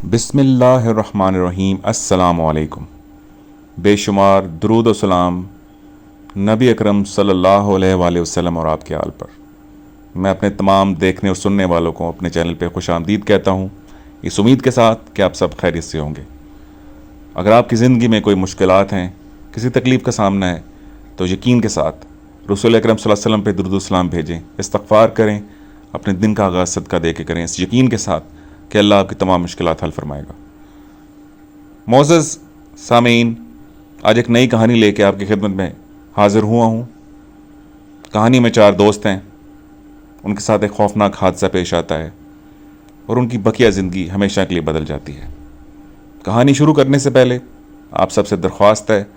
बिस्मिल्लाहिर्रहमानिर्रहीम। अस्सलामु अलैकुम। बेशुमार दरूद व सलाम नबी अकरम सल्लल्लाहु अलैहि वसल्लम और आपके आल पर। मैं अपने तमाम देखने और सुनने वालों को अपने चैनल पर खुशामदीद कहता हूँ, इस उम्मीद के साथ कि आप सब खैरियत से होंगे। अगर आपकी ज़िंदगी में कोई मुश्किलात हैं, किसी तकलीफ़ का सामना है, तो यकीन के साथ रसूल अकरम सल्लल्लाहु अलैहि वसल्लम पे दुरूद व सलाम भेजें, इस्तग़फ़ार करें, अपने दिन का आगाज़ सदका दे के करें, इस यकीन के साथ कि अल्लाह आपकी तमाम मुश्किलात हल फरमाएगा। मोअज़्ज़ज़ सामीन, आज एक नई कहानी लेके आपकी खिदमत में हाज़िर हुआ हूँ। कहानी में 4 दोस्त हैं, उनके साथ एक खौफनाक हादसा पेश आता है और उनकी बकिया ज़िंदगी हमेशा के लिए बदल जाती है। कहानी शुरू करने से पहले आप सबसे दरख्वास्त है,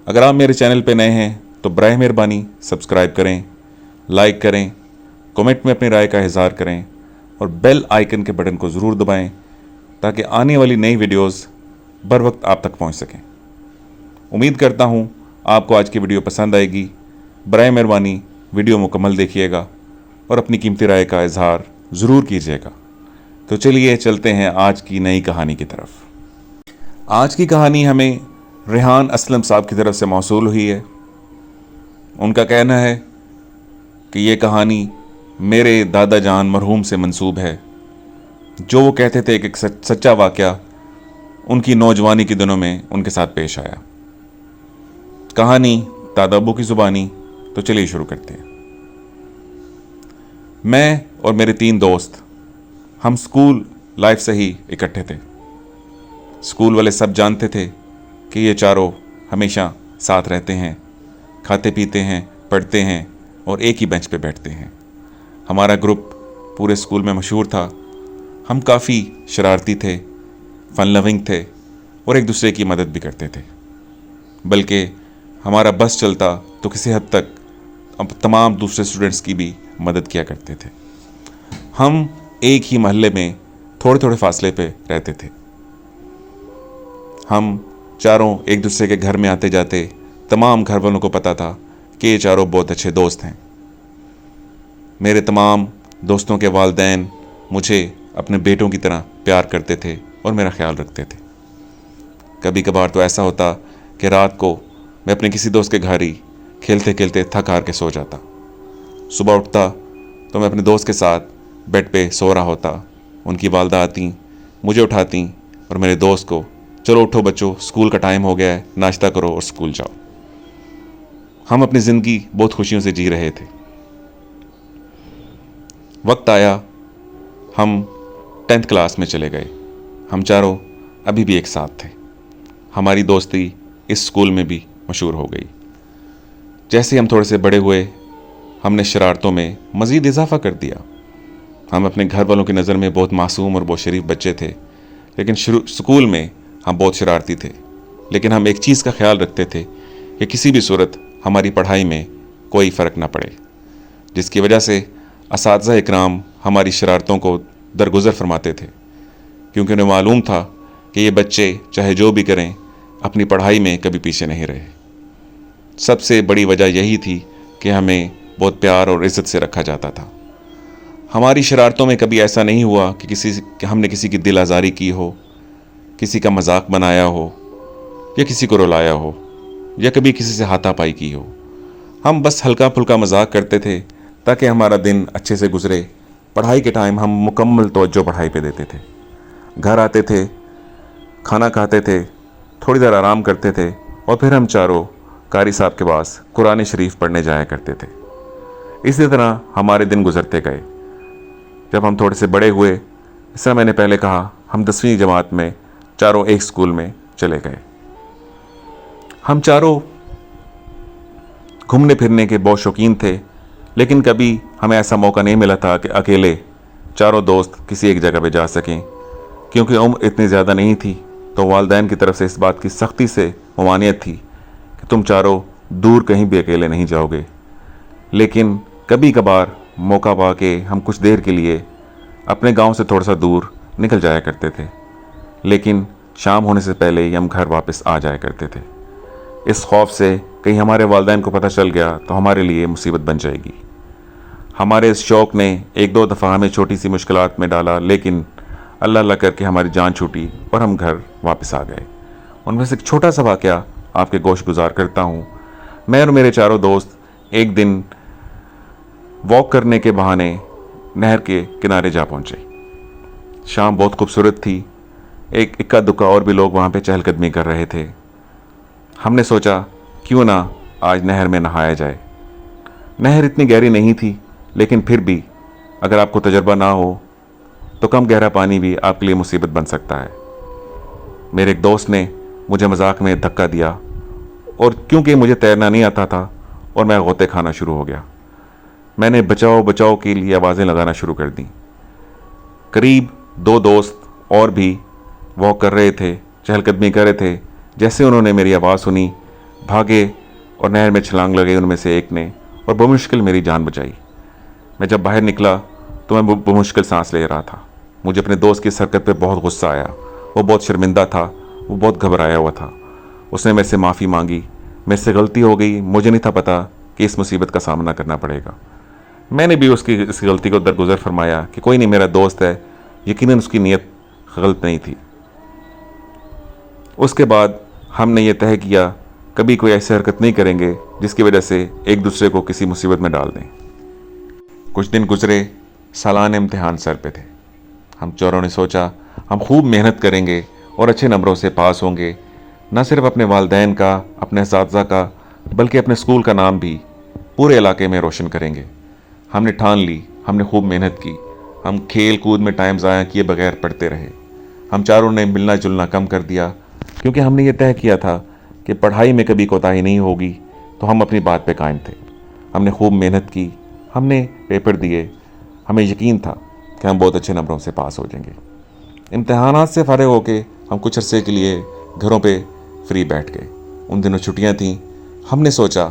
अगर आप मेरे चैनल पर नए हैं तो बराए मेहरबानी सब्सक्राइब करें, लाइक करें, कमेंट में अपनी राय का इज़हार करें और बेल आइकन के बटन को ज़रूर दबाएं ताकि आने वाली नई वीडियोस बर वक्त आप तक पहुंच सकें। उम्मीद करता हूं आपको आज की वीडियो पसंद आएगी। बराए मेहरबानी वीडियो मुकम्मल देखिएगा और अपनी कीमती राय का इज़हार ज़रूर कीजिएगा। तो चलिए चलते हैं आज की नई कहानी की तरफ। आज की कहानी हमें रेहान असलम साहब की तरफ से मौसूल हुई है। उनका कहना है कि ये कहानी मेरे दादा जान मरहूम से मंसूब है। जो वो कहते थे कि एक सच्चा वाक़या उनकी नौजवानी के दिनों में उनके साथ पेश आया। कहानी दादा अब्बू की ज़ुबानी। तो चलिए शुरू करते हैं। मैं और मेरे 3 दोस्त, हम स्कूल लाइफ से ही इकट्ठे थे। स्कूल वाले सब जानते थे कि ये चारों हमेशा साथ रहते हैं, खाते पीते हैं, पढ़ते हैं और एक ही बेंच पे बैठते हैं। हमारा ग्रुप पूरे स्कूल में मशहूर था। हम काफ़ी शरारती थे, फन लविंग थे और एक दूसरे की मदद भी करते थे। बल्कि हमारा बस चलता तो किसी हद तक अब तमाम दूसरे स्टूडेंट्स की भी मदद किया करते थे। हम एक ही महल्ले में थोड़े थोड़े फासले पे रहते थे। हम चारों एक दूसरे के घर में आते जाते, तमाम घर वालों को पता था कि ये चारों बहुत अच्छे दोस्त हैं। मेरे तमाम दोस्तों के वालिदैन मुझे अपने बेटों की तरह प्यार करते थे और मेरा ख्याल रखते थे। कभी कभार तो ऐसा होता कि रात को मैं अपने किसी दोस्त के घर ही खेलते खेलते थक हार के सो जाता। सुबह उठता तो मैं अपने दोस्त के साथ बेड पे सो रहा होता। उनकी वालदा आती, मुझे उठाती और मेरे दोस्त को, चलो उठो बच्चों, स्कूल का टाइम हो गया है, नाश्ता करो और स्कूल जाओ। हम अपनी ज़िंदगी बहुत खुशियों से जी रहे थे। वक्त आया, हम 10th क्लास में चले गए। हम चारों अभी भी एक साथ थे। हमारी दोस्ती इस स्कूल में भी मशहूर हो गई। जैसे हम थोड़े से बड़े हुए, हमने शरारतों में मज़ीद इजाफा कर दिया। हम अपने घर वालों की नज़र में बहुत मासूम और बहुत शरीफ बच्चे थे, लेकिन स्कूल में हम बहुत शरारती थे। लेकिन हम एक चीज़ का ख्याल रखते थे कि किसी भी सूरत हमारी पढ़ाई में कोई फ़र्क ना पड़े, जिसकी वजह से असातिज़ा इकराम हमारी शरारतों को दरगुज़र फरमाते थे, क्योंकि उन्हें मालूम था कि ये बच्चे चाहे जो भी करें अपनी पढ़ाई में कभी पीछे नहीं रहे। सबसे बड़ी वजह यही थी कि हमें बहुत प्यार और इज़्ज़त से रखा जाता था। हमारी शरारतों में कभी ऐसा नहीं हुआ कि हमने किसी की दिल आज़ारी की हो, किसी का मजाक बनाया हो या किसी को रुलाया हो या कभी किसी से हाथापाई की हो। हम बस हल्का फुल्का मजाक करते थे ताकि हमारा दिन अच्छे से गुजरे। पढ़ाई के टाइम हम मुकम्मल तवज्जो पढ़ाई पे देते थे। घर आते थे, खाना खाते थे, थोड़ी देर आराम करते थे और फिर हम चारों कारी साहब के पास कुरान शरीफ पढ़ने जाया करते थे। इसी तरह हमारे दिन गुजरते गए। जब हम थोड़े से बड़े हुए, इस तरह मैंने पहले कहा, हम 10वीं जमात में चारों एक स्कूल में चले गए। हम चारों घूमने फिरने के बहुत शौकीन थे, लेकिन कभी हमें ऐसा मौका नहीं मिला था कि अकेले चारों दोस्त किसी एक जगह पे जा सकें, क्योंकि उम्र इतनी ज़्यादा नहीं थी। तो वालिदैन की तरफ से इस बात की सख्ती से ममानियत थी कि तुम चारों दूर कहीं भी अकेले नहीं जाओगे। लेकिन कभी कभार मौका पा के हम कुछ देर के लिए अपने गांव से थोड़ा सा दूर निकल जाया करते थे, लेकिन शाम होने से पहले ही हम घर वापस आ जाया करते थे, इस खौफ से कहीं हमारे वालिदैन को पता चल गया तो हमारे लिए मुसीबत बन जाएगी। हमारे इस शौक़ ने 1-2 दफ़ा हमें छोटी सी मुश्किलात में डाला, लेकिन अल्लाह अल्लाह करके हमारी जान छूटी और हम घर वापस आ गए। उनमें से एक छोटा सा वाक़या आपके गोश गुजार करता हूँ। मैं और मेरे चारों दोस्त एक दिन वॉक करने के बहाने नहर के किनारे जा पहुँचे। शाम बहुत खूबसूरत थी। एक इक्का दुक्का और भी लोग वहाँ पे चहलकदमी कर रहे थे। हमने सोचा क्यों ना आज नहर में नहाया जाए। नहर इतनी गहरी नहीं थी, लेकिन फिर भी अगर आपको तजर्बा ना हो तो कम गहरा पानी भी आपके लिए मुसीबत बन सकता है। मेरे एक दोस्त ने मुझे मजाक में धक्का दिया और क्योंकि मुझे तैरना नहीं आता था और मैं गोते खाना शुरू हो गया। मैंने बचाओ बचाओ के लिए आवाज़ें लगाना शुरू कर दी। करीब 2 दोस्त और भी वॉक कर रहे थे, चहलकदमी कर रहे थे। जैसे उन्होंने मेरी आवाज़ सुनी, भागे और नहर में छलांग लगाई उनमें से एक ने, और बमुश्किल मेरी जान बचाई। मैं जब बाहर निकला तो मैं बमुश्किल सांस ले रहा था। मुझे अपने दोस्त की इस हरकत पे बहुत गुस्सा आया। वो बहुत शर्मिंदा था, वो बहुत घबराया हुआ था। उसने मेरे से माफ़ी मांगी। मेरे से गलती हो गई, मुझे नहीं था पता कि इस मुसीबत का सामना करना पड़ेगा। मैंने भी उसकी इस गलती को दरगुजर फरमाया कि कोई नहीं, मेरा दोस्त है, यकीनन उसकी नीयत गलत नहीं थी। उसके बाद हमने ये तय किया कभी कोई ऐसी हरकत नहीं करेंगे जिसकी वजह से एक दूसरे को किसी मुसीबत में डाल दें। कुछ दिन गुजरे, सालाना इम्तिहान सर पे थे। हम चोरों ने सोचा हम खूब मेहनत करेंगे और अच्छे नंबरों से पास होंगे। न सिर्फ अपने वालिदैन का, अपने असातिज़ा का, बल्कि अपने स्कूल का नाम भी पूरे इलाके में रोशन करेंगे। हमने ठान ली, हमने खूब मेहनत की। हम खेल कूद में टाइम ज़ाया किए बगैर पढ़ते रहे। हम चारों ने मिलना जुलना कम कर दिया, क्योंकि हमने ये तय किया था कि पढ़ाई में कभी कोताही नहीं होगी। तो हम अपनी बात पे कायम थे। हमने खूब मेहनत की, हमने पेपर दिए। हमें यकीन था कि हम बहुत अच्छे नंबरों से पास हो जाएंगे। इम्तहानात से फ़ारिग होके हम कुछ अरसे के लिए घरों पे फ्री बैठ गए। उन दिनों छुट्टियां थीं। हमने सोचा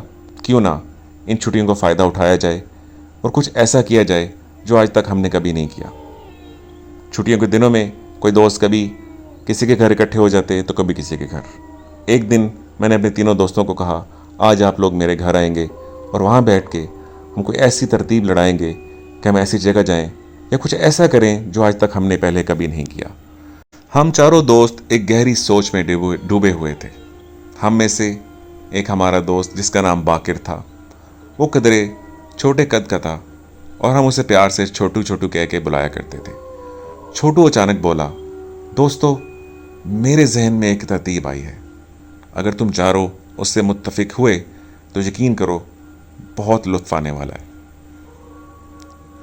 क्यों ना इन छुट्टियों का फ़ायदा उठाया जाए और कुछ ऐसा किया जाए जो आज तक हमने कभी नहीं किया। छुट्टियों के दिनों में कोई दोस्त कभी किसी के घर इकट्ठे हो जाते तो कभी किसी के घर। एक दिन मैंने अपने तीनों दोस्तों को कहा, आज आप लोग मेरे घर आएंगे और वहाँ बैठ के हम कोई ऐसी तरतीब लड़ाएंगे कि हम ऐसी जगह जाएं या कुछ ऐसा करें जो आज तक हमने पहले कभी नहीं किया। हम चारों दोस्त एक गहरी सोच में डूबे हुए थे। हम में से एक हमारा दोस्त जिसका नाम बाकिर था, वो कदरे छोटे कद का था और हम उसे प्यार से छोटू छोटू कह के बुलाया करते थे। छोटू अचानक बोला, दोस्तों मेरे जहन में एक तरतीब आई है। अगर तुम चारों उससे मुत्तफिक हुए तो यकीन करो बहुत लुत्फ़ आने वाला है।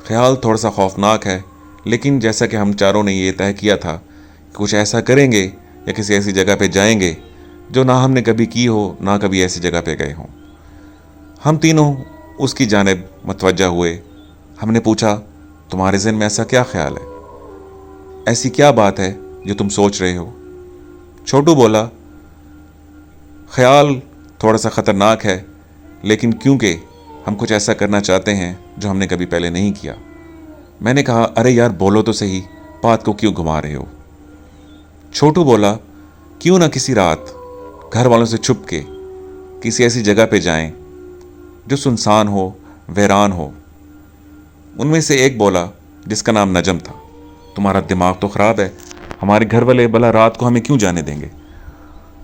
ख्याल थोड़ा सा खौफनाक है, लेकिन जैसा कि हम चारों ने ये तय किया था कि कुछ ऐसा करेंगे या किसी ऐसी जगह पे जाएंगे जो ना हमने कभी की हो, ना कभी ऐसी जगह पे गए हों। हम तीनों उसकी जानिब मुतवज्जा हुए। हमने पूछा, तुम्हारे ज़हन में ऐसा क्या ख्याल है? ऐसी क्या बात है जो तुम सोच रहे हो? छोटू बोला, ख्याल थोड़ा सा ख़तरनाक है, लेकिन क्योंकि हम कुछ ऐसा करना चाहते हैं जो हमने कभी पहले नहीं किया। मैंने कहा, अरे यार बोलो तो सही, बात को क्यों घुमा रहे हो? छोटू बोला, क्यों ना किसी रात घर वालों से छुप के किसी ऐसी जगह पे जाएं जो सुनसान हो, वीरान हो। उनमें से एक बोला, जिसका नाम नजम था, तुम्हारा दिमाग तो ख़राब है, हमारे घर वाले भला रात को हमें क्यों जाने देंगे?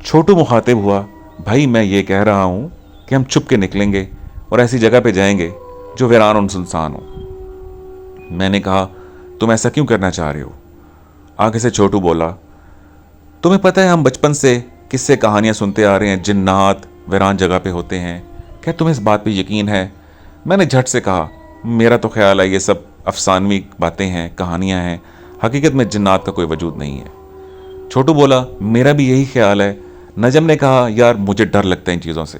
छोटू मुखातिब हुआ, भाई मैं ये कह रहा हूँ कि हम छुप के निकलेंगे और ऐसी जगह पे जाएंगे जो वीरान और सुनसान हो। मैंने कहा, तुम ऐसा क्यों करना चाह रहे हो? आगे से छोटू बोला, तुम्हें पता है हम बचपन से किस्से कहानियाँ सुनते आ रहे हैं, जिन्नात वीरान जगह पे होते हैं, क्या तुम्हें इस बात पे यकीन है? मैंने झट से कहा, मेरा तो ख्याल है ये सब अफसानवी बातें हैं, कहानियाँ हैं, हकीकत में जिन्नात का कोई वजूद नहीं है। छोटू बोला, मेरा भी यही ख्याल है। नजम ने कहा, यार मुझे डर लगता है इन चीज़ों से।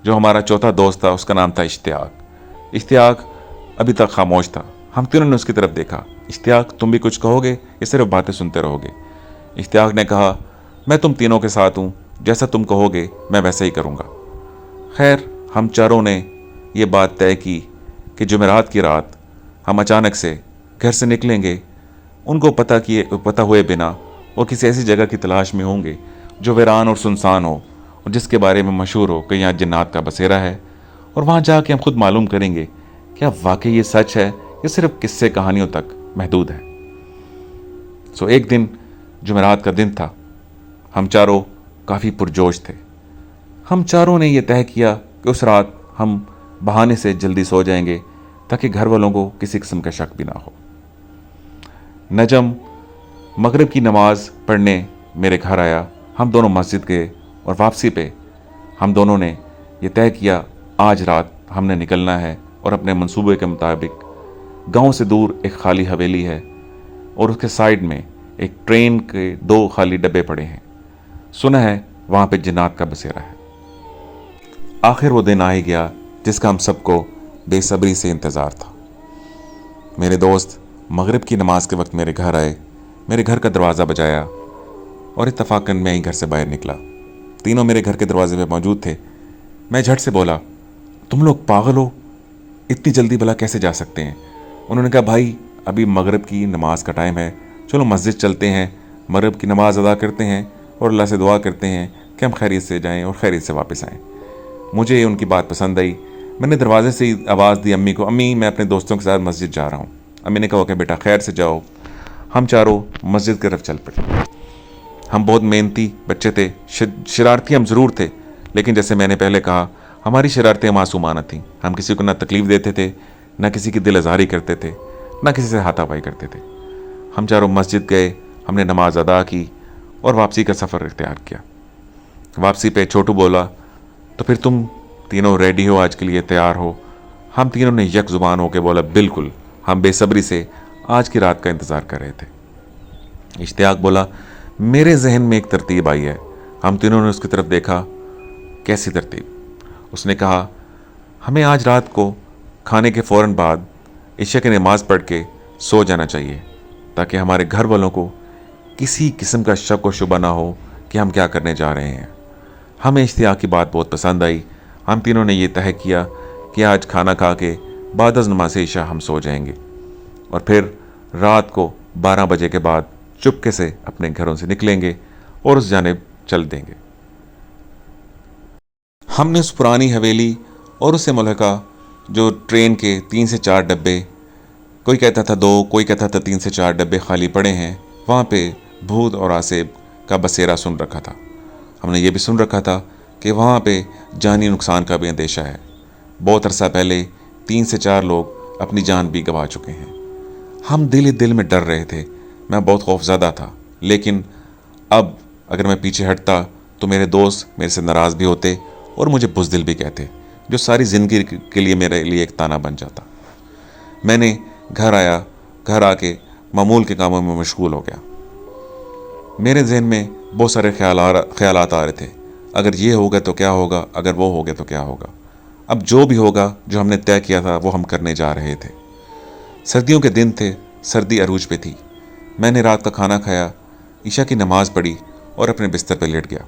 जो हमारा चौथा दोस्त था उसका नाम था इश्तियाक। इश्तियाक अभी तक खामोश था। हम तीनों ने उसकी तरफ देखा। इश्तियाक, तुम भी कुछ कहोगे या सिर्फ बातें सुनते रहोगे? इश्तियाक ने कहा, मैं तुम तीनों के साथ हूँ, जैसा तुम कहोगे मैं वैसा ही करूँगा। खैर हम चारों ने ये बात तय की कि जुमेरात की रात हम अचानक से घर से निकलेंगे, उनको पता हुए बिना वो किसी ऐसी जगह की तलाश में होंगे जो वीरान और सुनसान हो और जिसके बारे में मशहूर हो कि यहाँ जिन्नात का बसेरा है, और वहाँ जाके हम खुद मालूम करेंगे क्या वाकई ये सच है या सिर्फ किस्से कहानियों तक महदूद है। एक दिन जुमेरात का दिन था। हम चारों काफ़ी पुरजोश थे। हम चारों ने यह तय किया कि उस रात हम बहाने से जल्दी सो जाएंगे ताकि घर वालों को किसी किस्म का शक भी ना हो। नजम मगरिब की नमाज पढ़ने मेरे घर आया। हम दोनों मस्जिद गए और वापसी पे हम दोनों ने यह तय किया आज रात हमने निकलना है और अपने मंसूबे के मुताबिक गांव से दूर एक खाली हवेली है और उसके साइड में एक ट्रेन के 2 खाली डब्बे पड़े हैं। सुना है वहाँ पे जिन्नात का बसेरा है। आखिर वो दिन आ ही गया जिसका हम सबको बेसब्री से इंतज़ार था। मेरे दोस्त मगरिब की नमाज के वक्त मेरे घर आए, मेरे घर का दरवाज़ा बजाया और इत्तफाकन मैं ही घर से बाहर निकला। तीनों मेरे घर के दरवाजे पे मौजूद थे। मैं झट से बोला, तुम लोग पागल हो, इतनी जल्दी भला कैसे जा सकते हैं? उन्होंने कहा, भाई अभी मगरिब की नमाज का टाइम है, चलो मस्जिद चलते हैं, मगरिब की नमाज अदा करते हैं और अल्लाह से दुआ करते हैं कि हम खैरियत से जाएं और खैरियत से वापस आएं। मुझे उनकी बात पसंद आई। मैंने दरवाजे से ही आवाज़ दी अम्मी को, अम्मी मैं अपने दोस्तों के साथ मस्जिद जा रहा हूँ। अम्मी ने कहा कि बेटा खैर से जाओ। हम चारों मस्जिद की तरफ चल पड़े। हम बहुत मेहनती बच्चे थे, शरारती हम ज़रूर थे, लेकिन जैसे मैंने पहले कहा हमारी शरारतें मासूमाना थीं। हम किसी को ना तकलीफ़ देते थे, ना किसी की दिल आज़ारी करते थे, ना किसी से हाथापाई करते थे। हम चारों मस्जिद गए, हमने नमाज अदा की और वापसी का सफ़र इख्तियार किया। वापसी पे छोटू बोला, तो फिर तुम तीनों रेडी हो, आज के लिए तैयार हो? हम तीनों ने यक ज़ुबान होकर बोला, बिल्कुल। हम बेसब्री से आज की रात का इंतज़ार कर रहे थे। इश्तियाक बोला, मेरे जहन में एक तरतीब आई है। हम तीनों ने उसकी तरफ देखा। कैसी तरतीब? उसने कहा, हमें आज रात को खाने के फ़ौरन बाद इशा की नमाज़ पढ़ के सो जाना चाहिए ताकि हमारे घर वालों को किसी किस्म का शक व शुबा ना हो कि हम क्या करने जा रहे हैं। हमें इश्तियाक की बात बहुत पसंद आई। हम तीनों ने यह तय किया कि आज खाना खा के बाद नमाज़ इशा हम सो जाएंगे और फिर रात को 12 बजे के बाद चुपके से अपने घरों से निकलेंगे और उस जानिब चल देंगे। हमने उस पुरानी हवेली और उससे मुल्हका जो ट्रेन के 3 से 4 डब्बे, कोई कहता था 2, कोई कहता था 3 से 4 डब्बे खाली पड़े हैं, वहाँ पे भूत और आसेब का बसेरा सुन रखा था। हमने ये भी सुन रखा था कि वहाँ पे जानी नुकसान का भी अंदेशा है। बहुत अरसा पहले 3 से 4 लोग अपनी जान भी गंवा चुके हैं। हम दिल ही दिल में डर रहे थे। मैं बहुत खौफज़दा था, लेकिन अब अगर मैं पीछे हटता तो मेरे दोस्त मेरे से नाराज़ भी होते और मुझे बुज़दिल भी कहते, जो सारी ज़िंदगी के लिए मेरे लिए एक ताना बन जाता। मैंने घर आया, घर आके मामूल के कामों में मशगूल हो गया। मेरे जहन में बहुत सारे ख्यालात आ रहे थे। अगर ये होगा तो क्या होगा, अगर वो हो गया तो क्या होगा। अब जो भी होगा, जो हमने तय किया था वो हम करने जा रहे थे। सर्दियों के दिन थे, सर्दी अरूज पे थी। मैंने रात का खाना खाया, ईशा की नमाज़ पढ़ी और अपने बिस्तर पर लेट गया।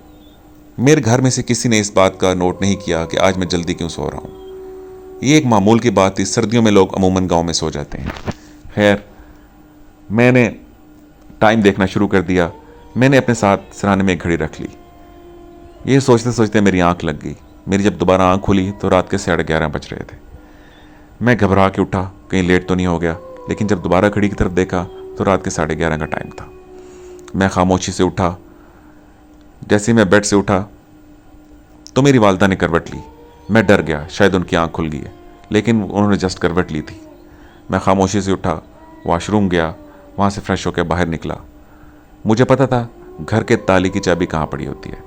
मेरे घर में से किसी ने इस बात का नोट नहीं किया कि आज मैं जल्दी क्यों सो रहा हूँ। ये एक मामूल की बात थी। सर्दियों में लोग अमूमन गांव में सो जाते हैं। खैर, मैंने टाइम देखना शुरू कर दिया। मैंने अपने साथ सिरहाने में एक घड़ी रख ली। ये सोचते सोचते मेरी आंख लग गई। मेरी जब दोबारा आंख खुली तो रात के 11:30 बज रहे थे। मैं घबरा के उठा, कहीं लेट तो नहीं हो गया, लेकिन जब दोबारा घड़ी की तरफ देखा तो रात के 11:30 का टाइम था। मैं खामोशी से उठा। जैसे मैं बेड से उठा तो मेरी वालदा ने करवट ली। मैं डर गया, शायद उनकी आंख खुल गई है, लेकिन उन्होंने जस्ट करवट ली थी। मैं खामोशी से उठा, वॉशरूम गया, वहाँ से फ्रेश होकर बाहर निकला। मुझे पता था घर के ताले की चाबी कहाँ पड़ी होती है।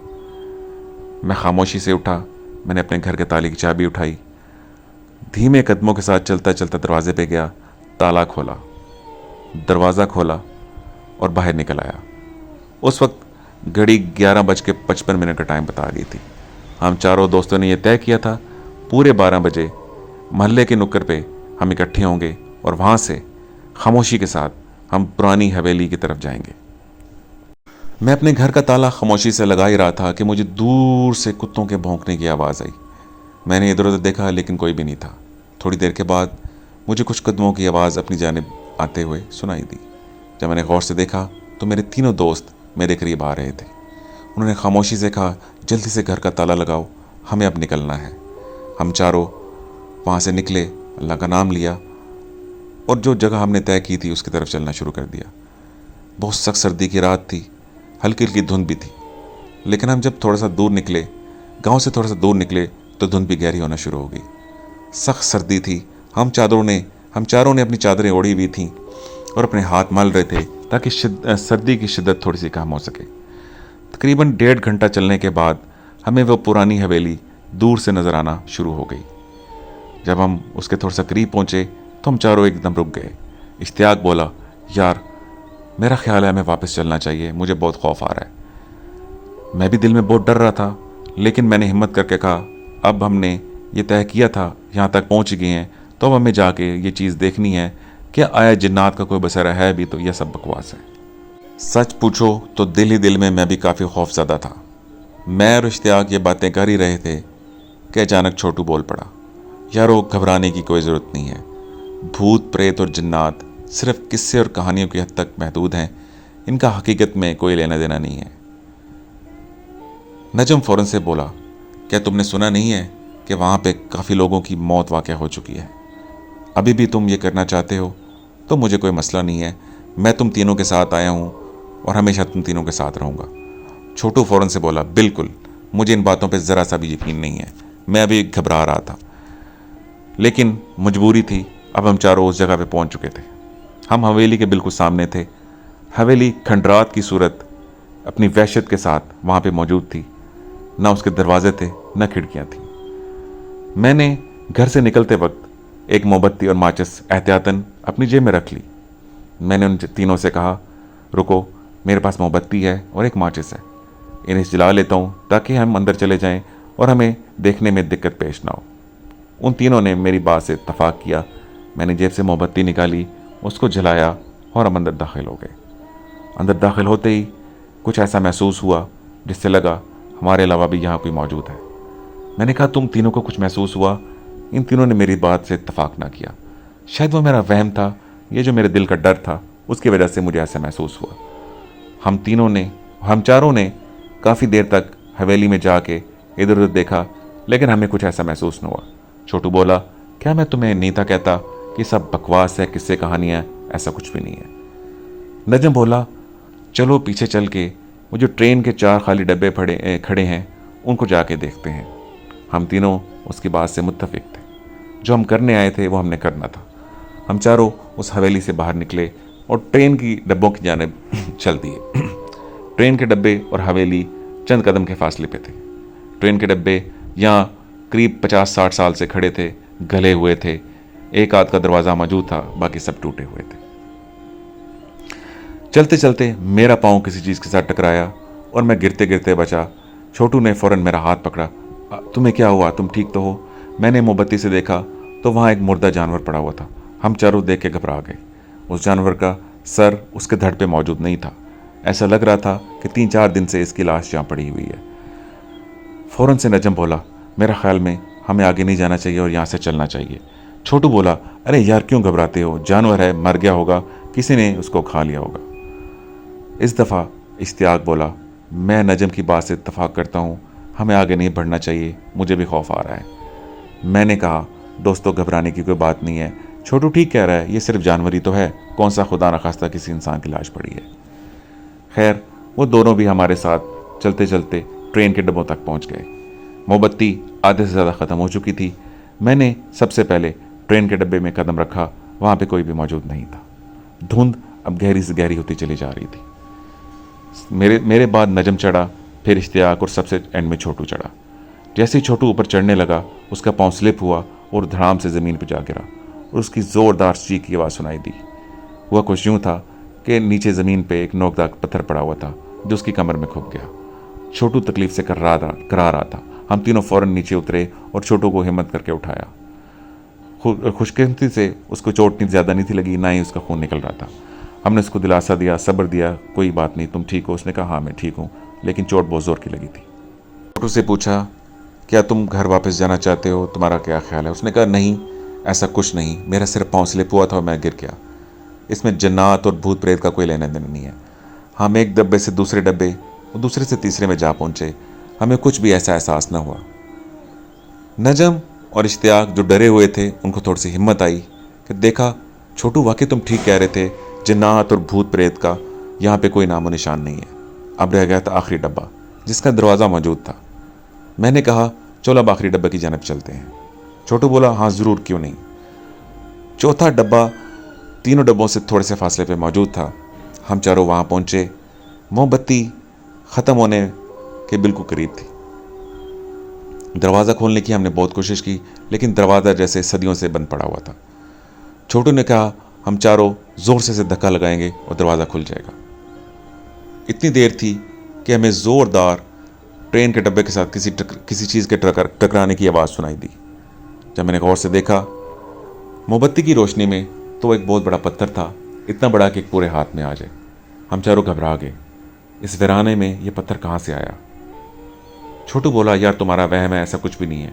मैं खामोशी से उठा, मैंने अपने घर के ताले की चाबी उठाई, धीमे कदमों के साथ चलता चलता दरवाजे पे गया, ताला खोला, दरवाज़ा खोला और बाहर निकल आया। उस वक्त घड़ी 11:55 का टाइम बता रही थी। हम चारों दोस्तों ने यह तय किया था पूरे 12 बजे महल्ले के नुक्कड़ पे हम इकट्ठे होंगे और वहाँ से खामोशी के साथ हम पुरानी हवेली की तरफ जाएंगे। मैं अपने घर का ताला खामोशी से लगा ही रहा था कि मुझे दूर से कुत्तों के भौंकने की आवाज़ आई। मैंने इधर उधर देखा, लेकिन कोई भी नहीं था। थोड़ी देर के बाद मुझे कुछ कदमों की आवाज़ अपनी जानिब आते हुए सुनाई दी। जब मैंने गौर से देखा तो मेरे तीनों दोस्त मेरे करीब आ रहे थे। उन्होंने खामोशी से कहा, जल्दी से घर का ताला लगाओ, हमें अब निकलना है। हम चारों वहाँ से निकले, अल्लाह का नाम लिया और जो जगह हमने तय की थी उसकी तरफ चलना शुरू कर दिया। बहुत सख्त सर्दी की रात थी, हल्की हल्की धुंध भी थी। लेकिन हम जब थोड़ा सा दूर निकले, गांव से थोड़ा सा दूर निकले, तो धुंध भी गहरी होना शुरू हो गई। सख्त सर्दी थी। हम चारों ने अपनी चादरें ओढ़ी हुई थीं और अपने हाथ मल रहे थे ताकि सर्दी की शिद्दत थोड़ी सी कम हो सके। तकरीबन 1.5 घंटा चलने के बाद हमें वो पुरानी हवेली दूर से नज़र आना शुरू हो गई। जब हम उसके थोड़ा सा करीब पहुँचे तो हम चारों एकदम रुक गए। इश्तियाक बोला, यार मेरा ख्याल है हमें वापस चलना चाहिए, मुझे बहुत खौफ आ रहा है। मैं भी दिल में बहुत डर रहा था, लेकिन मैंने हिम्मत करके कहा, अब हमने ये तय किया था, यहाँ तक पहुँच गए हैं, तो अब हमें जाके ये चीज़ देखनी है कि आया जिन्नात का कोई बसेरा है भी तो यह सब बकवास है। सच पूछो तो दिल ही दिल में मैं भी काफ़ी खौफज़दा था। मैं और इश्तियाक ये बातें कर ही रहे थे कि अचानक छोटू बोल पड़ा, यारो घबराने की कोई ज़रूरत नहीं है। भूत प्रेत और जिन्नात सिर्फ किस्से और कहानियों की हद तक महदूद हैं, इनका हकीकत में कोई लेना देना नहीं है। नजम फ़ौरन से बोला, क्या तुमने सुना नहीं है कि वहाँ पे काफ़ी लोगों की मौत वाक़या हो चुकी है? अभी भी तुम ये करना चाहते हो तो मुझे कोई मसला नहीं है, मैं तुम तीनों के साथ आया हूँ और हमेशा तुम तीनों के साथ रहूँगा। छोटू फ़ौरन से बोला, बिल्कुल, मुझे इन बातों पे ज़रा सा भी यकीन नहीं है, मैं अभी घबरा रहा था, लेकिन मजबूरी थी। अब हम चारों उस जगह पे पहुंच चुके थे। हम हवेली के बिल्कुल सामने थे। हवेली खंडरात की सूरत अपनी वहशत के साथ वहाँ पे मौजूद थी। ना उसके दरवाजे थे, ना खिड़कियाँ थी। मैंने घर से निकलते वक्त एक मोमबत्ती और माचिस एहतियातन अपनी जेब में रख ली। मैंने उन तीनों से कहा, रुको, मेरे पास मोमबत्ती है और एक माचिस है, इन्हें जला लेता हूँ ताकि हम अंदर चले जाएं और हमें देखने में दिक्कत पेश ना हो। उन तीनों ने मेरी बात से इत्तफाक किया। मैंने जेब से मोमबत्ती निकाली, उसको जलाया और हम अंदर दाखिल हो गए। अंदर दाखिल होते ही कुछ ऐसा महसूस हुआ जिससे लगा हमारे अलावा भी यहाँ कोई मौजूद है। मैंने कहा, तुम तीनों को कुछ महसूस हुआ? इन तीनों ने मेरी बात से इत्तफाक ना किया। शायद वो मेरा वहम था, ये जो मेरे दिल का डर था उसकी वजह से मुझे ऐसा महसूस हुआ। हम चारों ने काफ़ी देर तक हवेली में जाके इधर उधर देखा, लेकिन हमें कुछ ऐसा महसूस न हुआ। छोटू बोला, क्या मैं तुम्हें नहीं था कहता कि सब बकवास है, किस्से कहानियाँ, ऐसा कुछ भी नहीं है। नजम बोला, चलो पीछे चल के वो जो ट्रेन के 4 खाली डब्बे खड़े हैं उनको जाके देखते हैं। हम तीनों उसकी बात से मुत्तफिक थे। जो हम करने आए थे वो हमने करना था। हम चारों उस हवेली से बाहर निकले और ट्रेन की डब्बों की जानिब चल दिए। ट्रेन के डब्बे और हवेली चंद कदम के फासले पे थे। ट्रेन के डब्बे यहाँ करीब 50-60 साल से खड़े थे, गले हुए थे। एक आध का दरवाज़ा मौजूद था, बाकी सब टूटे हुए थे। चलते चलते मेरा पाँव किसी चीज़ के साथ टकराया और मैं गिरते गिरते बचा। छोटू ने फ़ौरन मेरा हाथ पकड़ा, तुम्हें क्या हुआ, तुम ठीक तो हो? मैंने मोमबत्ती से देखा तो वहाँ एक मुर्दा जानवर पड़ा हुआ था। हम चारों देख के घबरा गए। उस जानवर का सर उसके धड़ पे मौजूद नहीं था। ऐसा लग रहा था कि 3-4 दिन से इसकी लाश यहाँ पड़ी हुई है। फ़ौरन से नजम बोला, मेरा ख्याल में हमें आगे नहीं जाना चाहिए और यहाँ से चलना चाहिए। छोटू बोला, अरे यार क्यों घबराते हो, जानवर है, मर गया होगा, किसी ने उसको खा लिया होगा। इस दफ़ा इश्तियाक बोला, मैं नजम की बात से इत्तफाक करता हूँ, हमें आगे नहीं बढ़ना चाहिए, मुझे भी खौफ आ रहा है। मैंने कहा, दोस्तों घबराने की कोई बात नहीं है, छोटू ठीक कह रहा है, ये सिर्फ जानवर ही तो है, कौन सा खुदा न खास्ता किसी इंसान की लाश पड़ी है। खैर वो दोनों भी हमारे साथ चलते चलते ट्रेन के डब्बों तक पहुँच गए। मोमबत्ती आधे से ज़्यादा ख़त्म हो चुकी थी। मैंने सबसे पहले ट्रेन के डब्बे में कदम रखा, वहाँ पे कोई भी मौजूद नहीं था। धुंध अब गहरी से गहरी होती चली जा रही थी। मेरे बाद नजम चढ़ा, फिर इश्तियाक और सबसे एंड में छोटू चढ़ा। जैसे ही छोटू ऊपर चढ़ने लगा, उसका पाँव स्लिप हुआ और धड़ाम से ज़मीन पर जा गिरा और उसकी ज़ोरदार चीख की आवाज़ सुनाई दी। हुआ कुछ यूँ था कि नीचे ज़मीन पे एक नोकदार पत्थर पड़ा हुआ था जो उसकी कमर में खुप गया। छोटू तकलीफ से करा रहा था। हम तीनों फ़ौरन नीचे उतरे और छोटू को हिम्मत करके उठाया। खुशकिस्मती से उसको चोट इतनी ज़्यादा नहीं थी लगी, ना ही उसका खून निकल रहा था। हमने उसको दिलासा दिया, सब्र दिया, कोई बात नहीं, तुम ठीक हो? उसने कहा, हाँ मैं ठीक हूँ, लेकिन चोट बहुत ज़ोर की लगी थी। छोटू से पूछा, क्या तुम घर वापस जाना चाहते हो, तुम्हारा क्या ख्याल है? उसने कहा, नहीं ऐसा कुछ नहीं, मेरा सिर्फ पाँव स्लिप हुआ था और मैं गिर गया, इसमें जन्नात और भूत प्रेत का कोई लेना देना नहीं है। हम एक डब्बे से दूसरे डब्बे और दूसरे से तीसरे में जा पहुँचे, हमें कुछ भी ऐसा एहसास न हुआ। नजम और इश्तियाक जो डरे हुए थे, उनको थोड़ी सी हिम्मत आई कि देखा छोटू वाकई तुम ठीक कह रहे थे, जिन्नात और भूत प्रेत का यहाँ पे कोई नामो निशान नहीं है। अब रह गया था आखिरी डब्बा जिसका दरवाज़ा मौजूद था। मैंने कहा चलो अब आखिरी डब्बे की जानब चलते हैं। छोटू बोला हाँ ज़रूर, क्यों नहीं। चौथा डब्बा तीनों डब्बों से थोड़े से फासले पे मौजूद था। हम चारों वहाँ पहुँचे। मोमबत्ती ख़त्म होने के बिल्कुल करीब थी। दरवाज़ा खोलने की हमने बहुत कोशिश की, लेकिन दरवाज़ा जैसे सदियों से बंद पड़ा हुआ था। छोटू ने कहा हम चारों ज़ोर से धक्का लगाएंगे और दरवाज़ा खुल जाएगा। इतनी देर थी कि हमें ज़ोरदार ट्रेन के डब्बे के साथ किसी चीज़ के टकराने की आवाज़ सुनाई दी। जब मैंने गौर से देखा मोमबत्ती की रोशनी में, तो एक बहुत बड़ा पत्थर था, इतना बड़ा कि एक पूरे हाथ में आ जाए। हम चारों घबरा गए, इस वीराने में ये पत्थर कहाँ से आया। छोटू बोला यार तुम्हारा वहम है, ऐसा कुछ भी नहीं है।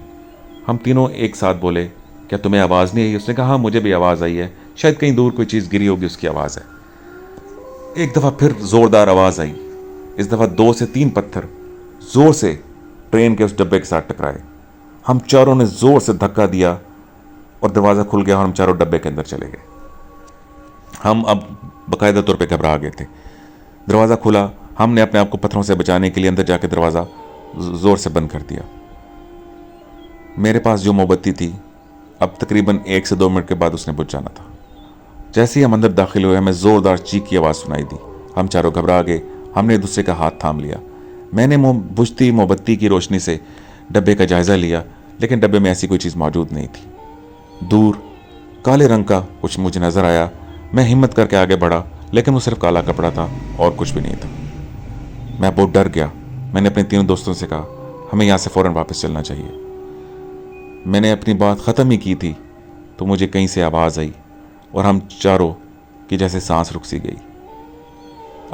हम तीनों एक साथ बोले क्या तुम्हें आवाज़ नहीं आई? उसने कहा हाँ मुझे भी आवाज़ आई है, शायद कहीं दूर कोई चीज़ गिरी होगी उसकी आवाज़ है। एक दफ़ा फिर ज़ोरदार आवाज़ आई। इस दफ़ा 2 से 3 पत्थर ज़ोर से ट्रेन के उस डब्बे के साथ टकराए। हम चारों ने ज़ोर से धक्का दिया और दरवाज़ा खुल गया और हम चारों डब्बे के अंदर चले गए। हम अब बाकायदा तौर पे घबरा गए थे। दरवाज़ा खुला, हमने अपने आप को पत्थरों से बचाने के लिए अंदर जाके दरवाज़ा ज़ोर से बंद कर दिया। मेरे पास जो मोमबत्ती थी अब तकरीबन 1 से 2 मिनट के बाद उसने बुझ जाना था। जैसे ही हम अंदर दाखिल हुए हमें ज़ोरदार चीख की आवाज़ सुनाई दी। हम चारों घबरा गए। हमने एक दूसरे का हाथ थाम लिया। मैंने बुझती मोमबत्ती की रोशनी से डब्बे का जायज़ा लिया, लेकिन डब्बे में ऐसी कोई चीज़ मौजूद नहीं थी। दूर काले रंग का कुछ मुझे नज़र आया। मैं हिम्मत करके आगे बढ़ा, लेकिन वो सिर्फ काला कपड़ा था और कुछ भी नहीं था। मैं बहुत डर गया। मैंने अपने तीनों दोस्तों से कहा हमें यहाँ से फ़ौरन वापस चलना चाहिए। मैंने अपनी बात ख़त्म ही की थी तो मुझे कहीं से आवाज़ आई और हम चारों की जैसे सांस रुक सी गई।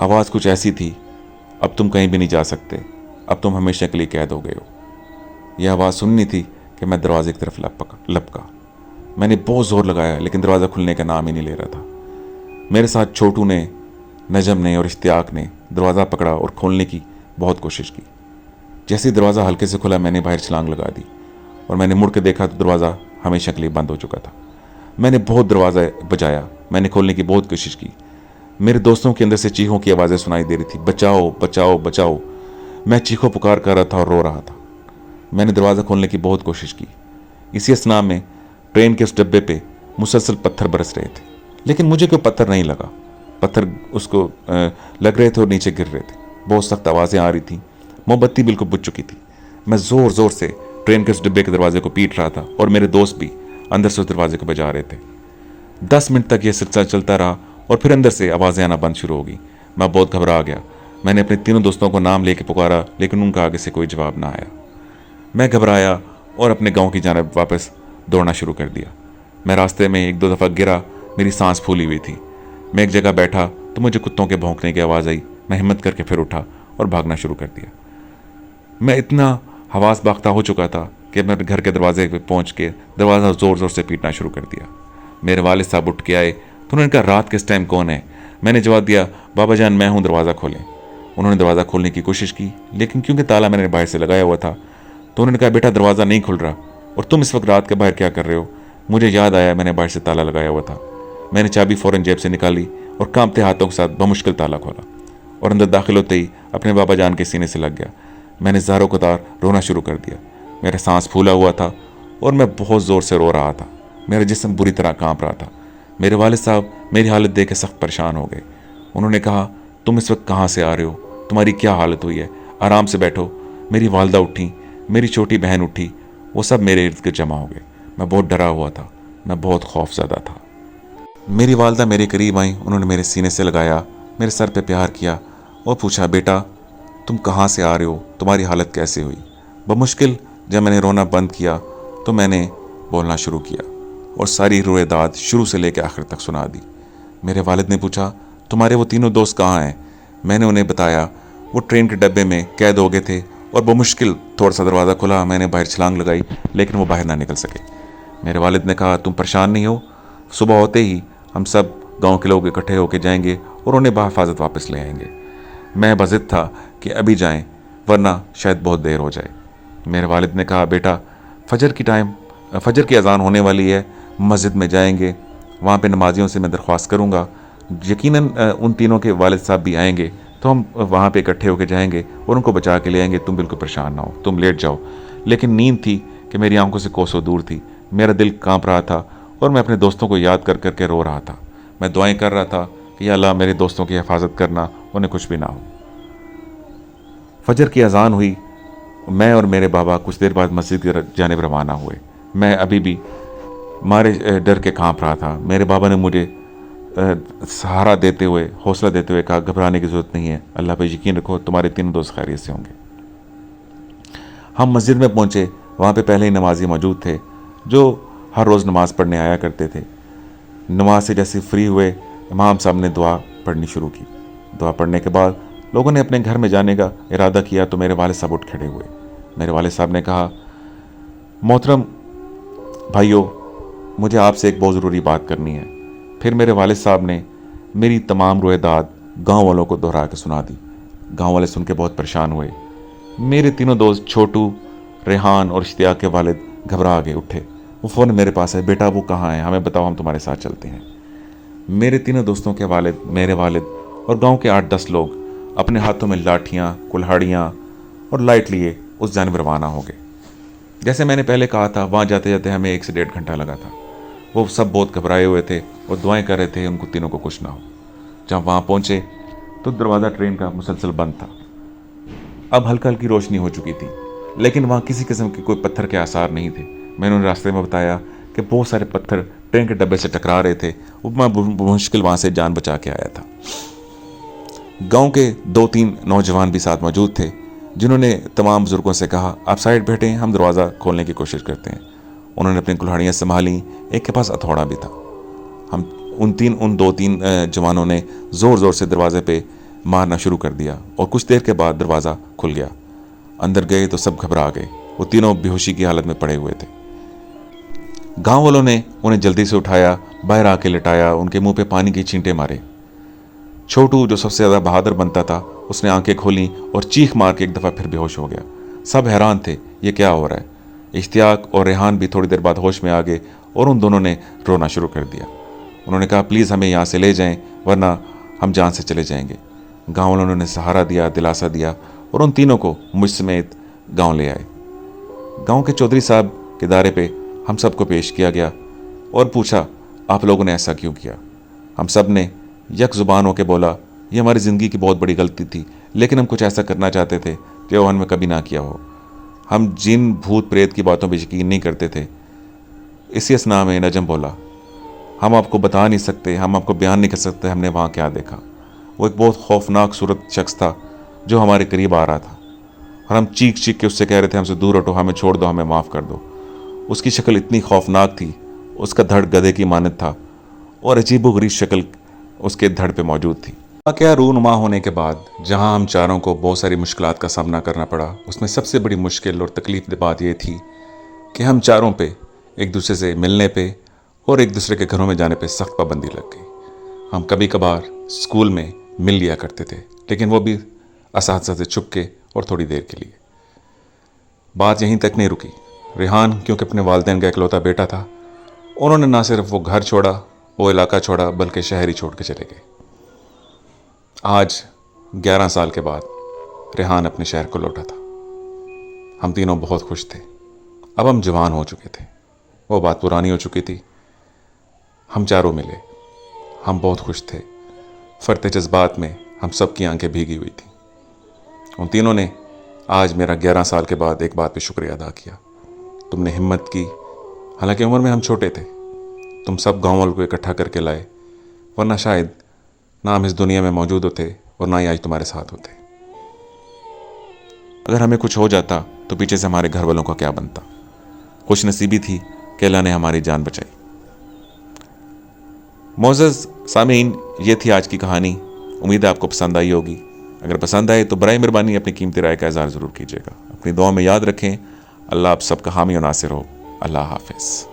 आवाज़ कुछ ऐसी थी, अब तुम कहीं भी नहीं जा सकते, अब तुम हमेशा के लिए कैद हो गए हो। यह आवाज़ सुननी थी कि मैं दरवाजे की तरफ लपका। मैंने बहुत ज़ोर लगाया, लेकिन दरवाज़ा खुलने का नाम ही नहीं ले रहा था। मेरे साथ छोटू ने, नजम ने और इश्तियाक ने दरवाज़ा पकड़ा और खोलने की बहुत कोशिश की। जैसे ही दरवाज़ा हल्के से खुला मैंने बाहर छलांग लगा दी और मैंने मुड़ के देखा तो दरवाज़ा हमेशा के लिए बंद हो चुका था। मैंने बहुत दरवाज़ा बजाया, मैंने खोलने की बहुत कोशिश की। मेरे दोस्तों के अंदर से चीखों की आवाज़ें सुनाई दे रही थी, बचाओ बचाओ बचाओ। मैं चीखों पुकार कर रहा था और रो रहा था। मैंने दरवाज़ा खोलने की बहुत कोशिश की। इसी असना में ट्रेन के उस डब्बे पे मुसलसल पत्थर बरस रहे थे, लेकिन मुझे कोई पत्थर नहीं लगा। पत्थर उसको लग रहे थे और नीचे गिर रहे थे। बहुत सख्त आवाज़ें आ रही थी। मोमबत्ती बिल्कुल बुझ चुकी थी। मैं ज़ोर ज़ोर से ट्रेन के उस डिब्बे के दरवाजे को पीट रहा था और मेरे दोस्त भी अंदर से उस दरवाजे को बजा रहे थे। 10 मिनट तक यह सिलसिला चलता रहा और फिर अंदर से आवाज़ें आना बंद शुरू हो गई। मैं बहुत घबरा गया। मैंने अपने तीनों दोस्तों को नाम लेके पुकारा, लेकिन उनका आगे से कोई जवाब ना आया। मैं घबराया और अपने गाँव की जानब वापस दौड़ना शुरू कर दिया। मैं रास्ते में 1-2 दफ़ा गिरा, मेरी सांस फूली हुई थी। मैं एक जगह बैठा तो मुझे कुत्तों के भौंकने की आवाज़ आई। मैं हिम्मत करके फिर उठा और भागना शुरू कर दिया। मैं इतना हवास बाख्ता हो चुका था कि मैं घर के दरवाजे पे पहुंच के दरवाज़ा ज़ोर ज़ोर से पीटना शुरू कर दिया। मेरे वालिद साहब उठ के आए तो उन्होंने कहा रात किस टाइम कौन है? मैंने जवाब दिया बाबा जान मैं हूँ, दरवाज़ा खोलें। उन्होंने दरवाज़ा खोलने की कोशिश की, लेकिन क्योंकि ताला मैंने बाहर से लगाया हुआ था तो उन्होंने कहा बेटा दरवाज़ा नहीं खुल रहा और तुम इस वक्त रात के बाहर क्या कर रहे हो? मुझे याद आया मैंने बाहर से ताला लगाया हुआ था। मैंने चाबी फ़ौरन जेब से निकाली और कांपते हाथों के साथ बमुश्किल ताला खोला और अंदर दाखिल होते ही अपने बाबा जान के सीने से लग गया। मैंने ज़ारों कतार रोना शुरू कर दिया। मेरा सांस फूला हुआ था और मैं बहुत ज़ोर से रो रहा था। मेरा जिस्म बुरी तरह कांप रहा था। मेरे वालिद साहब मेरी हालत देख के सख्त परेशान हो गए। उन्होंने कहा तुम इस वक्त कहाँ से आ रहे हो? तुम्हारी क्या हालत हुई है? आराम से बैठो। मेरी वालदा उठी, मेरी छोटी बहन उठी, वो सब मेरे इर्द गिर्द जमा हो गए। मैं बहुत डरा हुआ था, मैं बहुत खौफज़दा था। मेरी वालदा मेरे करीब आई। उन्होंने मेरे सीने से लगाया, मेरे सर पे प्यार किया और पूछा बेटा तुम कहाँ से आ रहे हो? तुम्हारी हालत कैसे हुई? बमुश्किल जब मैंने रोना बंद किया तो मैंने बोलना शुरू किया और सारी रोएदाद शुरू से लेकर आखिर तक सुना दी। मेरे वालिद ने पूछा तुम्हारे वो तीनों दोस्त कहाँ हैं? मैंने उन्हें बताया वो ट्रेन के डब्बे में कैद हो गए थे और बमुश्किल थोड़ा सा दरवाज़ा खुला, मैंने बाहर छलांग लगाई लेकिन वो बाहर ना निकल सके। मेरे वालिद ने कहा तुम परेशान नहीं हो, सुबह होते ही हम सब गांव के लोग इकट्ठे होकर जाएंगे और उन्हें बहिफाजत वापस ले आएंगे। मैं बज़िद था कि अभी जाएं वरना शायद बहुत देर हो जाए। मेरे वालिद ने कहा बेटा फजर की अज़ान होने वाली है, मस्जिद में जाएंगे, वहाँ पे नमाजियों से मैं दरख्वास्त करूँगा यकीनन उन तीनों के वालिद साहब भी आएंगे, तो हम वहाँ पे इकट्ठे होकर जाएंगे और उनको बचा के ले आएंगे। तुम बिल्कुल परेशान ना हो, तुम लेट जाओ। लेकिन नींद थी कि मेरी आंखों से कोसों दूर थी, मेरा दिल कांप रहा था और मैं अपने दोस्तों को याद कर करके रो रहा था। मैं दुआएं कर रहा था कि या अल्लाह मेरे दोस्तों की हिफाजत करना, उन्हें कुछ भी ना हो। फजर की अजान हुई, मैं और मेरे बाबा कुछ देर बाद मस्जिद की जानिब रवाना हुए। मैं अभी भी मारे डर के कांप रहा था। मेरे बाबा ने मुझे सहारा देते हुए, हौसला देते हुए कहा, घबराने की ज़रूरत नहीं है, अल्लाह पे यकीन रखो, तुम्हारे तीनों दोस्त खैरियत से होंगे। हम मस्जिद में पहुँचे। वहाँ पे पहले ही नमाजी मौजूद थे जो हर रोज़ नमाज़ पढ़ने आया करते थे। नमाज से जैसे फ्री हुए, इमाम साहब ने दुआ पढ़नी शुरू की। दुआ पढ़ने के बाद लोगों ने अपने घर में जाने का इरादा किया तो मेरे वालिद साहब उठ खड़े हुए। मेरे वालिद साहब ने कहा, मोहतरम भाइयों, मुझे आपसे एक बहुत ज़रूरी बात करनी है। फिर मेरे वालिद साहब ने मेरी तमाम रोएदाद गांव वालों को दोहरा के सुना दी। गांव वाले सुन के बहुत परेशान हुए। मेरे तीनों दोस्त छोटू, रेहान और इश्तियाक के वालिद घबरा गए, उठे। वो फ़ौरन मेरे पास है, बेटा वो कहाँ है, हमें बताओ, हम तुम्हारे साथ चलते हैं। मेरे तीनों दोस्तों के वालिद, मेरे वालिद और गांव के 8-10 लोग अपने हाथों में लाठियाँ, कुल्हाड़ियाँ और लाइट लिए उस जानिब रवाना हो गए। जैसे मैंने पहले कहा था, वहाँ जाते जाते हमें 1 से 1.5 घंटा लगा था। वो सब बहुत घबराए हुए थे और दुआएं कर रहे थे उनको तीनों को कुछ ना हो। जब वहाँ पहुँचे तो दरवाज़ा ट्रेन का मुसलसल बंद था। अब हल्की हल्की रोशनी हो चुकी थी, लेकिन वहाँ किसी किस्म के कोई पत्थर के आसार नहीं थे। मैंने उन्हें रास्ते में बताया कि बहुत सारे पत्थर ट्रेन के डब्बे से टकरा रहे थे। मैं मुश्किल वहाँ से जान बचा के आया था। गांव के 2-3 नौजवान भी साथ मौजूद थे, जिन्होंने तमाम बुजुर्गों से कहा, आप साइड बैठे, हम दरवाज़ा खोलने की कोशिश करते हैं। उन्होंने अपनी कुल्हाड़ियाँ संभाली, एक के पास हथौड़ा भी था। हम उन 2-3 जवानों ने ज़ोर ज़ोर से दरवाजे पे मारना शुरू कर दिया और कुछ देर के बाद दरवाज़ा खुल गया। अंदर गए तो सब घबरा गए। वो तीनों बेहोशी की हालत में पड़े हुए थे। गांव वालों ने उन्हें जल्दी से उठाया, बाहर आके लिटाया, उनके मुंह पे पानी की छींटे मारे। छोटू जो सबसे ज़्यादा बहादुर बनता था, उसने आंखें खोली और चीख मार के एक दफ़ा फिर बेहोश हो गया। सब हैरान थे, ये क्या हो रहा है। इश्तियाक और रेहान भी थोड़ी देर बाद होश में आ गए और उन दोनों ने रोना शुरू कर दिया। उन्होंने कहा, प्लीज़ हमें यहाँ से ले जाएं, वरना हम जान से चले जाएंगे। गाँव वालों ने उन्हें सहारा दिया, दिलासा दिया और उन तीनों को मुझ समेत गाँव ले आए। गाँव के चौधरी साहब के दायरे पे हम सबको पेश किया गया और पूछा, आप लोगों ने ऐसा क्यों किया। हम सब ने यक ज़ुबान होकर बोला, ये हमारी ज़िंदगी की बहुत बड़ी गलती थी, लेकिन हम कुछ ऐसा करना चाहते थे जो हमने कभी ना किया हो। हम जिन भूत प्रेत की बातों पर यकीन नहीं करते थे। इसी असना में नजम बोला, हम आपको बता नहीं सकते, हम आपको बयान नहीं कर सकते हमने वहाँ क्या देखा। वो एक बहुत खौफनाक सूरत शख्स था जो हमारे करीब आ रहा था और हम चीख चीख के उससे कह रहे थे, हमसे दूर हटो, हमें छोड़ दो, हमें माफ़ कर दो। उसकी शक्ल इतनी खौफनाक थी, उसका धड़ गधे की मानद था और अजीबोगरीब शक्ल उसके धड़ पे मौजूद थी। क्या रूनुमा होने के बाद जहां हम चारों को बहुत सारी मुश्किलात का सामना करना पड़ा, उसमें सबसे बड़ी मुश्किल और तकलीफ बात यह थी कि हम चारों पे एक दूसरे से मिलने पे और एक दूसरे के घरों में जाने पे सख्त पाबंदी लग गई। हम कभी कभार स्कूल में मिल लिया करते थे, लेकिन वो भी असातिज़ा से छुप के और थोड़ी देर के लिए। बात यहीं तक नहीं रुकी। रेहान क्योंकि अपने वालिदैन का इकलौता बेटा था, उन्होंने ना सिर्फ वो घर छोड़ा, वो इलाका छोड़ा, बल्कि शहर ही छोड़ के चले गए। आज 11 साल के बाद रेहान अपने शहर को लौटा था। हम तीनों बहुत खुश थे। अब हम जवान हो चुके थे, वो बात पुरानी हो चुकी थी। हम चारों मिले, हम बहुत खुश थे। फरते जज्बात में हम सब की आंखें भीगी हुई थी। उन तीनों ने आज मेरा 11 साल के बाद एक बात पे शुक्रिया अदा किया। तुमने हिम्मत की, हालांकि उम्र में हम छोटे थे। तुम सब गाँव वालों को इकट्ठा करके लाए, वरना शायद ना हम इस दुनिया में मौजूद होते और ना ही आज तुम्हारे साथ होते। अगर हमें कुछ हो जाता तो पीछे से हमारे घर वालों का क्या बनता। खुश नसीबी थी कि अल्लाह ने हमारी जान बचाई। मोअज़्ज़ज़ सामीन, ये थी आज की कहानी। उम्मीद है आपको पसंद आई होगी। अगर पसंद आए तो बराए मेहरबानी अपनी कीमती राय का इज़हार ज़रूर कीजिएगा। अपनी दुआ में याद रखें। अल्लाह आप सबका हामी और नासिर हो। अल्लाह हाफ़िज़।